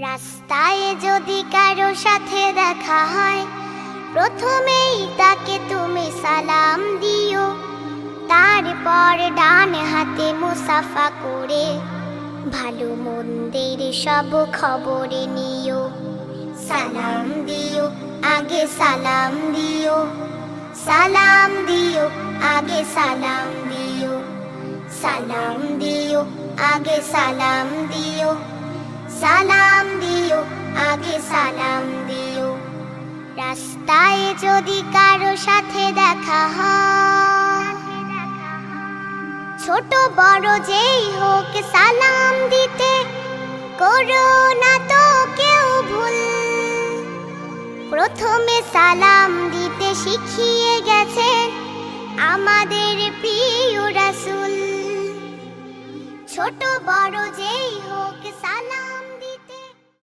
রাস্তায় যদি কারো সাথে দেখা হয়, প্রথমেই তাকে তুমি সালাম দিও। তারপর ডান হাতে মুসাফা করে ভালো মন্দের সব খবর নিও। সালাম দিও, আগে সালাম দিও। সালাম দিও, আগে সালাম দিও। সালাম দিও, আগে সালাম দিও। সালাম দিও, আগে সালাম দিও। রাস্তায় যদি কারো সাথে দেখা হয়, ছোট বড় যেই হোক সালাম দিতে করো না তো কেউ ভুল। প্রথমে সালাম দিতে শিখিয়ে গেছেন আমাদের প্রিয় রাসূল। ছোট বড় যেই হোক